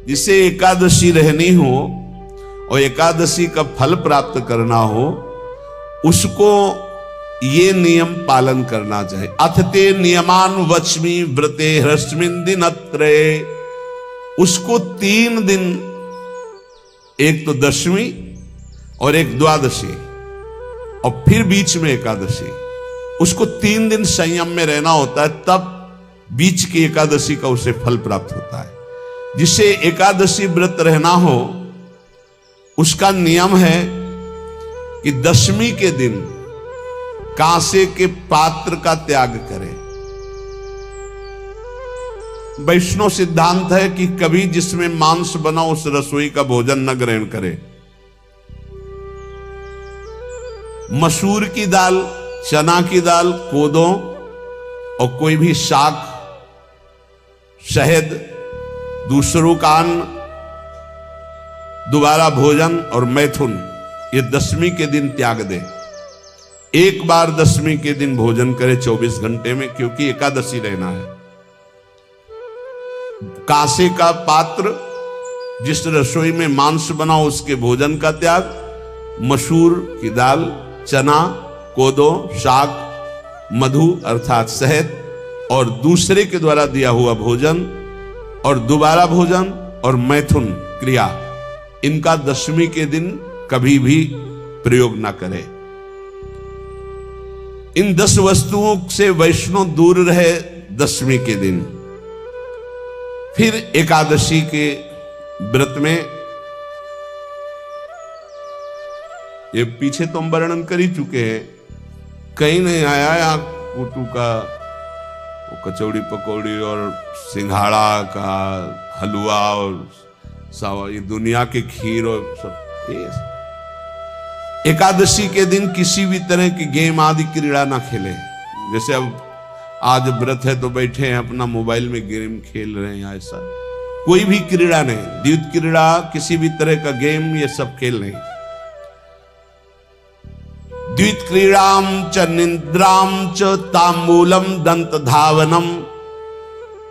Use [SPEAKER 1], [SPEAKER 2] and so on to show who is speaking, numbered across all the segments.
[SPEAKER 1] जिसे एकादशी रहनी हो और एकादशी का फल प्राप्त करना हो, उसको ये नियम पालन करना चाहिए। अथते नियमान वच्मि व्रते ह्रस्मिन् दिनत्रये। उसको 3 दिन, एक तो दशमी और एक द्वादशी और फिर बीच में एकादशी, उसको 3 दिन संयम में रहना होता है, तब बीच की एकादशी का उसे फल प्राप्त होता है। जिसे एकादशी व्रत रहना हो उसका नियम है कि दशमी के दिन कांसे के पात्र का त्याग करें। वैष्णव सिद्धांत है कि कभी जिसमें मांस बना उस रसोई का भोजन न ग्रहण करे। मसूर की दाल, चना की दाल, कोदों और कोई भी शाक, शहद, दूसरों का अन्न, दोबारा भोजन और मैथुन, ये दशमी के दिन त्याग दे। एक बार दशमी के दिन भोजन करे 24 घंटे में, क्योंकि एकादशी रहना है। कांसे का पात्र, जिस रसोई में मांस बना उसके भोजन का त्याग, मसूर की दाल, चना, कोदो, शाक, मधु अर्थात शहद और दूसरे के द्वारा दिया हुआ भोजन और दोबारा भोजन और मैथुन क्रिया, इनका दशमी के दिन कभी भी प्रयोग ना करें। इन 10 वस्तुओं से वैष्णव दूर रहे दशमी के दिन। फिर एकादशी के व्रत में, ये पीछे तो हम वर्णन कर ही चुके हैं, कहीं नहीं आया यहाँ कुटू का कचौड़ी पकौड़ी और सिंघाड़ा का हलवा और सावा, ये दुनिया के खीर और सब। एकादशी के दिन किसी भी तरह की गेम आदि क्रीड़ा ना खेले। जैसे अब आज व्रत है तो बैठे हैं अपना मोबाइल में गेम खेल रहे हैं, ऐसा कोई भी क्रीड़ा नहीं। द्वैत क्रीड़ा, किसी भी तरह का गेम, ये सब खेल नहीं। द्वैत क्रीड़ाम च निद्राम च तांबूलम दंत धावनम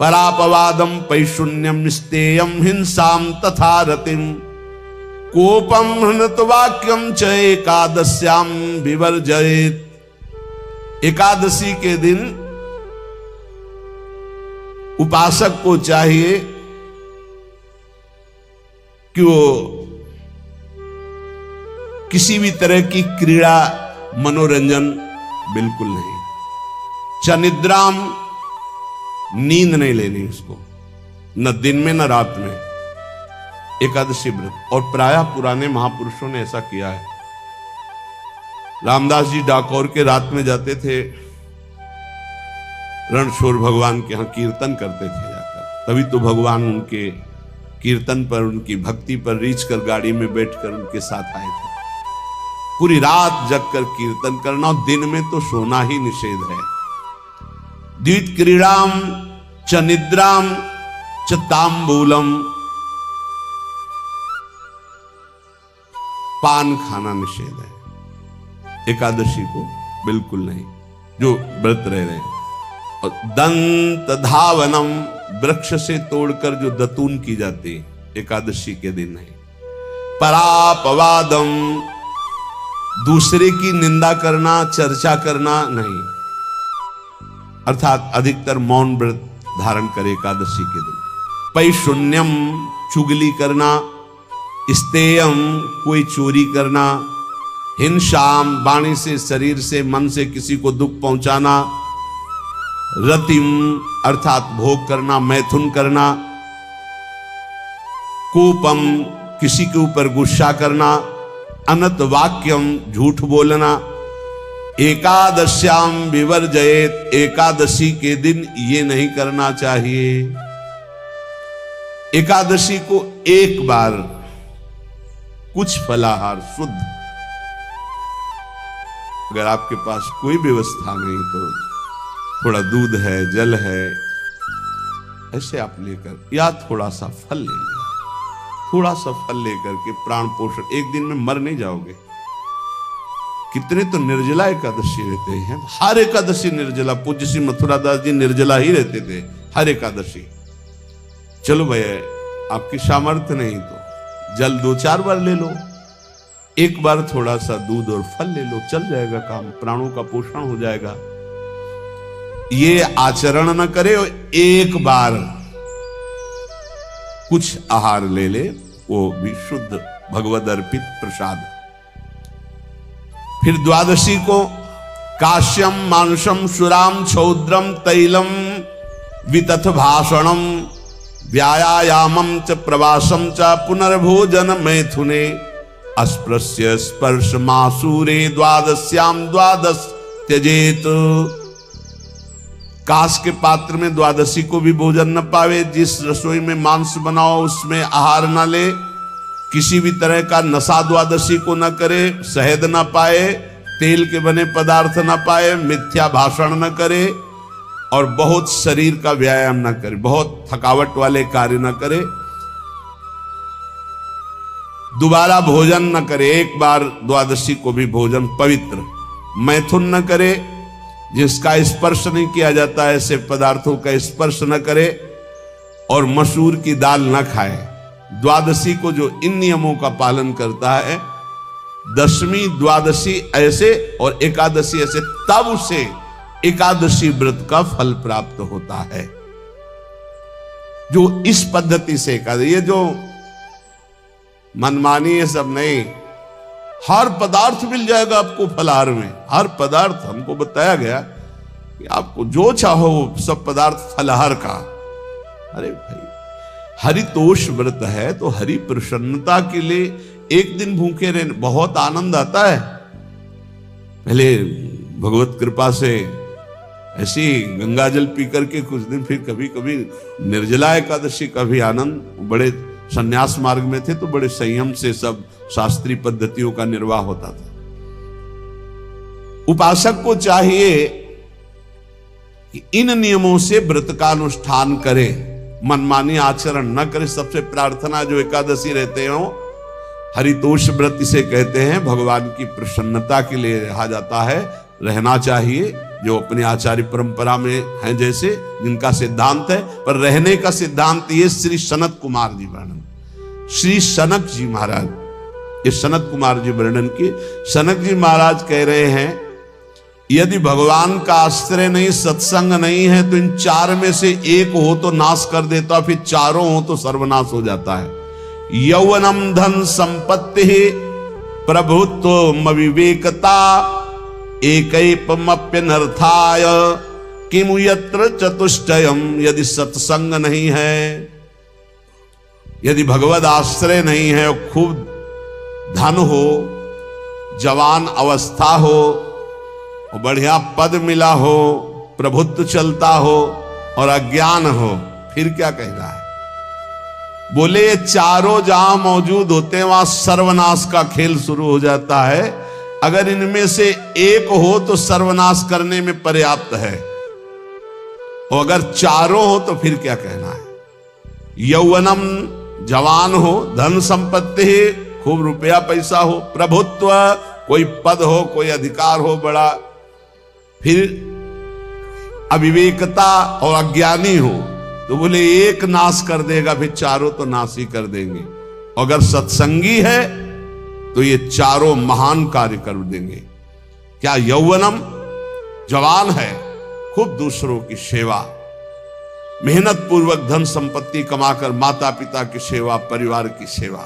[SPEAKER 1] परापवादम पैशून्यम स्तेयम हिंसाम तथा रतिम कोपम हनत वाक्यम च एकादश्याम विवर्जयेत। एकादशी के दिन उपासक को चाहिए कि वो किसी भी तरह की क्रीड़ा, मनोरंजन बिल्कुल नहीं। चनिद्राम, नींद नहीं लेनी उसको, न दिन में न रात में। एकादशी व्रत, और प्रायः पुराने महापुरुषों ने ऐसा किया है। रामदास जी डाकोर के रात में जाते थे, रणछोड़ भगवान के यहां कीर्तन करते थे जाकर। तभी तो भगवान उनके कीर्तन पर, उनकी भक्ति पर रीझ कर गाड़ी में बैठकर उनके साथ आए थे। पूरी रात जगकर कीर्तन करना, और दिन में तो सोना ही निषेध है। द्वैत क्रीड़ाम च निद्राम च तांबूलम, पान खाना निषेध है एकादशी को, बिल्कुल नहीं, जो व्रत रह रहे हैं। और दंत धावनम, वृक्ष से तोड़कर जो दतून की जाती है, एकादशी के दिन नहीं। परापवादम, दूसरे की निंदा करना, चर्चा करना नहीं, अर्थात अधिकतर मौन व्रत धारण करे एकादशी के दिन। पैशून्यम, चुगली करना। स्तेयम, कोई चोरी करना। हिंसाम, वाणी से, शरीर से, मन से किसी को दुख पहुंचाना। रतिम, अर्थात भोग करना, मैथुन करना। कोपम, किसी के ऊपर गुस्सा करना। अनत वाक्यम, झूठ बोलना। एकादश्याम विवर्जयेत, एकादशी के दिन ये नहीं करना चाहिए। एकादशी को एक बार कुछ फलाहार शुद्ध, अगर आपके पास कोई व्यवस्था नहीं तो थोड़ा दूध है, जल है, ऐसे आप लेकर, या थोड़ा सा फल ले लिया, थोड़ा सा फल लेकर के प्राण पोषण, एक दिन में मर नहीं जाओगे। कितने तो निर्जला एकादशी रहते हैं, हर एकादशी निर्जला। पूज्य श्री मथुरा दास जी निर्जला ही रहते थे हर एकादशी। चलो भैया, आपकी सामर्थ्य नहीं तो जल 2-4 बार ले लो, एक बार थोड़ा सा दूध और फल ले लो, चल जाएगा काम, प्राणों का पोषण हो जाएगा। ये आचरण न करे और एक बार कुछ आहार ले ले, वो भी शुद्ध भगवद अर्पित प्रसाद। फिर द्वादशी को काश्यम मांसम सुराम छौद्रम तैलम वितथ भाषणम व्यायामम च प्रवासम च पुनर्भोजन मैथुने अस्पृश्य स्पर्श मासूरे द्वादश्याम द्वादश त्यजेत। काश के पात्र में द्वादशी को भी भोजन न पावे, जिस रसोई में मांस बनाओ उसमें आहार न ले, किसी भी तरह का नशा द्वादशी को न करे, शहद न पाए, तेल के बने पदार्थ न पाए, मिथ्या भाषण न करे और बहुत शरीर का व्यायाम न करे, बहुत थकावट वाले कार्य न करे, दोबारा भोजन न करे, एक बार द्वादशी को भी भोजन पवित्र, मैथुन न करे, जिसका स्पर्श नहीं किया जाता ऐसे पदार्थों का स्पर्श न करे, और मसूर की दाल न खाए। द्वादशी को जो इन नियमों का पालन करता है, दशमी द्वादशी ऐसे और एकादशी ऐसे, तब उसे एकादशी व्रत का फल प्राप्त होता है। जो इस पद्धति से एकादशी, ये जो मनमानी है सब नहीं, हर पदार्थ मिल जाएगा आपको फलाहार में, हर पदार्थ हमको बताया गया कि आपको जो चाहो सब पदार्थ फलाहार का। अरे भाई, हरितोष व्रत है तो हरि प्रसन्नता के लिए एक दिन भूखे रहने बहुत आनंद आता है। पहले भगवत कृपा से ऐसी गंगा जल पी करके कुछ दिन, फिर कभी कभी निर्जला एकादशी का भी आनंद। बड़े संन्यास मार्ग में थे तो बड़े संयम से सब शास्त्रीय पद्धतियों का निर्वाह होता था। उपासक को चाहिए कि इन नियमों से व्रत का अनुष्ठान करे, मनमानी आचरण न करे। सबसे प्रार्थना जो एकादशी रहते हो, हरितोष व्रत इसे कहते हैं, भगवान की प्रसन्नता के लिए रहा जाता है, रहना चाहिए। जो अपने आचार्य परंपरा में हैं जैसे, जिनका सिद्धांत है, पर रहने का सिद्धांत ये श्री सनत कुमार जी वर्णन, श्री सनक जी महाराज, ये सनत कुमार जी वर्णन की। सनक जी महाराज कह रहे हैं, यदि भगवान का आश्रय नहीं, सत्संग नहीं है, तो इन 4 में से एक हो तो नाश कर देता, फिर चारों हो तो सर्वनाश हो जाता है। यौवनम धन संपत्ति प्रभुत्व विवेकता एकैपमप्यनर्थाय किमु यत्र चतुष्टयम। यदि सत्संग नहीं है, यदि भगवद आश्रय नहीं है, और खूब धन हो, जवान अवस्था हो, और बढ़िया पद मिला हो, प्रभुत्व चलता हो, और अज्ञान हो, फिर क्या कह रहा है? बोले ये चारों जहां मौजूद होते हैं वहां सर्वनाश का खेल शुरू हो जाता है। अगर इनमें से एक हो तो सर्वनाश करने में पर्याप्त है, और अगर चारों हो तो फिर क्या कहना है? यौवनम, जवान हो, धन संपत्ति, खूब रुपया पैसा हो, प्रभुत्व, कोई पद हो, कोई अधिकार हो बड़ा, फिर अविवेकता और अज्ञानी हो, तो बोले एक नाश कर देगा, फिर चारों तो नाश ही कर देंगे। अगर सत्संगी है तो ये चारों महान कार्य कर देंगे। क्या यौवनम, जवान है, खूब दूसरों की सेवा, मेहनत पूर्वक धन संपत्ति कमाकर माता पिता की सेवा, परिवार की सेवा।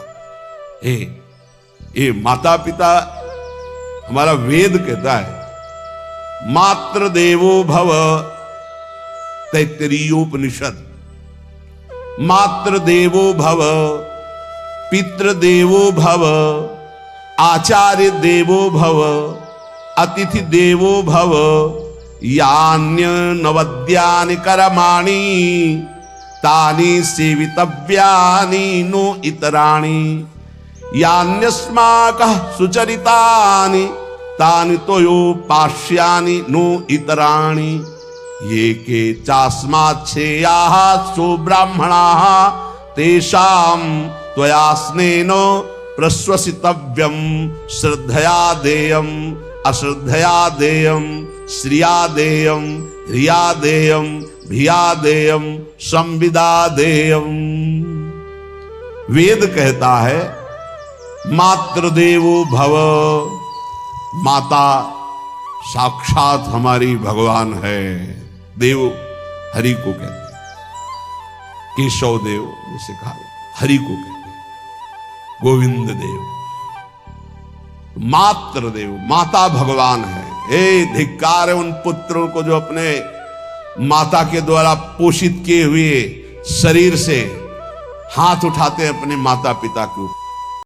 [SPEAKER 1] ये माता पिता, हमारा वेद कहता है, मातृ देवो भव, तैत्तरीयोपनिषद, मातृ देवो भव, पितृ देवो भव, आचार्य देवो भव, अतिथि देवो भव, यान्य नवद्यानि कर्माणि तानि सेवितव्यानि नो इतराणि, यान्यस्माकः सुचरितानि तानि तोयोपास्यानि नो इतराणि, ये के चास्माच्छेयाः सो ब्राह्मणाः तेषां त्वया स्नेन प्रश्वसितव्यम, श्रद्धया देयम, अश्रद्धया देयम, श्रिया देयम, ह्रिया देयम, भिया देयम, संविदा देयम। वेद कहता है मातृदेवो भव, माता साक्षात हमारी भगवान है। देव हरि को कहते हैं, केशव देव जैसे कहा हरि को कहते हैं, गोविंद देव। मातृदेव माता भगवान है। हे धिक्कार है उन पुत्रों को जो अपने माता के द्वारा पोषित किए हुए शरीर से हाथ उठाते हैं अपने माता पिता के ऊपर।